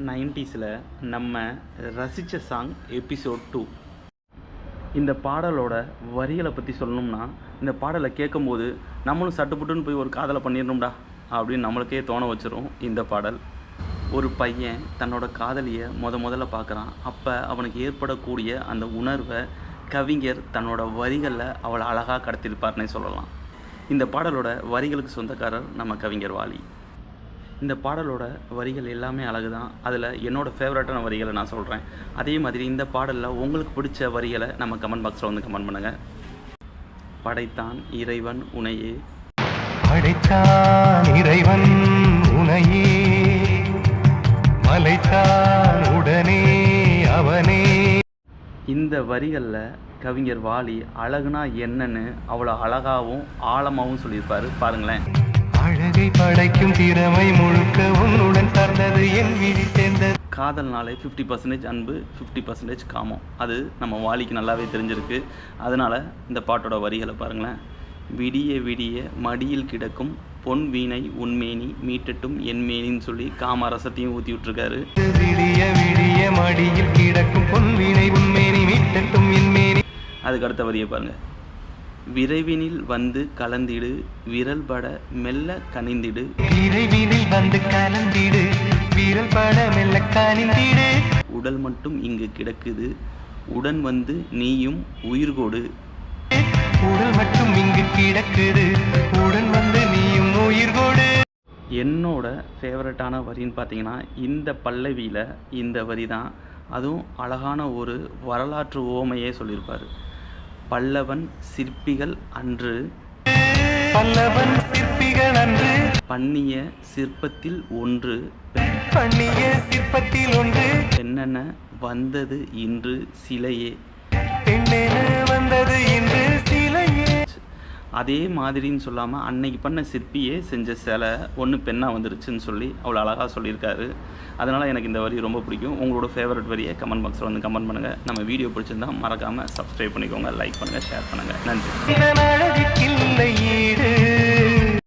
90ஸில் நம்ம ரசித்த song episode 2. இந்த பாடலோட வரிகளை பற்றி சொல்லணும்னா, இந்த பாடலை கேட்கும்போது நம்மளும் சட்டுப்புட்டுன்னு போய் ஒரு காதலை பண்ணிடணும்டா அப்படின்னு நம்மளுக்கே தோண வச்சிரும். இந்த பாடல், ஒரு பையன் தன்னோட காதலியை முதல்ல பார்க்குறான். அப்போ அவனுக்கு ஏற்படக்கூடிய அந்த உணர்வை கவிஞர் தன்னோட வரிகளில் அவளை அழகாக கடத்திருப்பார்னே சொல்லலாம். இந்த பாடலோட வரிகளுக்கு சொந்தக்காரர் நம்ம கவிஞர் வாலி. இந்த பாடலோட வரிகள் எல்லாமே அழகு தான். அதில் என்னோடய ஃபேவரட்டான வரிகளை நான் சொல்கிறேன். அதே மாதிரி இந்த பாடலில் உங்களுக்கு பிடிச்ச வரிகளை நம்ம கமெண்ட் பாக்ஸில் வந்து கமெண்ட் பண்ணுங்கள். படைத்தான் இறைவன் உனையே, படைத்தான் இறைவன் உனையே, மலைத்தான் உடனே அவனே. இந்த வரிகளில் கவிஞர் வாலி அழகுனா என்னன்னு அவ்வளோ அழகாகவும் ஆழமாகவும் சொல்லியிருப்பார். பாருங்களேன். அழகை படைக்கும் திறமை முழுக்க உன்னுடன் சார்ந்தது, என் விழி சேர்ந்தது. காதல்னாலே 50% அன்பு, 50% காமம். அது நம்ம வாலிக்கு நல்லாவே தெரிஞ்சிருக்கு. அதனால் இந்த பாட்டோட வரிகளை பாருங்களேன். விடிய விடிய மடியில் கிடக்கும் பொன் வீணை உன்மேனி மீட்டட்டும் என் மேனின்னு சொல்லி காமரசத்தையும் ஊற்றி விட்டுருக்காரு. விடிய விடிய மடியில் கிடக்கும் பொன் வீணை உன்மேனி மீட்டட்டும் என் மேனி. அதுக்கு அடுத்த வரியை பாருங்கள். விரைவினில் வந்து கலந்திடு விரல் பட மெல்ல கனிந்திடு, விரைவினில் வந்து கலந்திடு விரல் பட மெல்ல கனிந்திடு. உடல் மட்டும் இங்கு கிடக்குது உடன் வந்து நீயும் உயிர் கொடு. உடல் மட்டும் இங்கு கிடக்குது உடன் வந்து நீயும் உயிர் கொடு. என்னோட ஃபேவரட்டான வரின்னு பார்த்தீங்கன்னா இந்த பல்லவியில் இந்த வரி தான். அதுவும் அழகான ஒரு வரலாற்று ஓமையே சொல்லியிருப்பார். பல்லவன் சிற்பிகள் அன்று, பல்லவன் சிற்பிகள் அன்று, பண்ணிய சிற்பத்தில் ஒன்று, பண்ணிய சிற்பத்தில் ஒன்று, என்னென்ன வந்தது இன்று சிலையே, பெண்ணென வந்தது இன்று சிலையே. அதே மாதிரின்னு சொல்லாமல் அன்னைக்கு பண்ண சிற்பியே செஞ்ச சிலை ஒன்று பெண்ணாக வந்துருச்சுன்னு சொல்லி அவ்வளோ அழகாக சொல்லியிருக்காரு. அதனால் எனக்கு இந்த வரி ரொம்ப பிடிக்கும். உங்களோட ஃபேவரட் வரியை கமெண்ட் பாக்ஸில் வந்து கமெண்ட் பண்ணுங்கள். நம்ம வீடியோ பிடிச்சிருந்தால் மறக்காமல் சப்ஸ்கிரைப் பண்ணிக்கோங்க, லைக் பண்ணுங்கள், ஷேர் பண்ணுங்கள். நன்றி.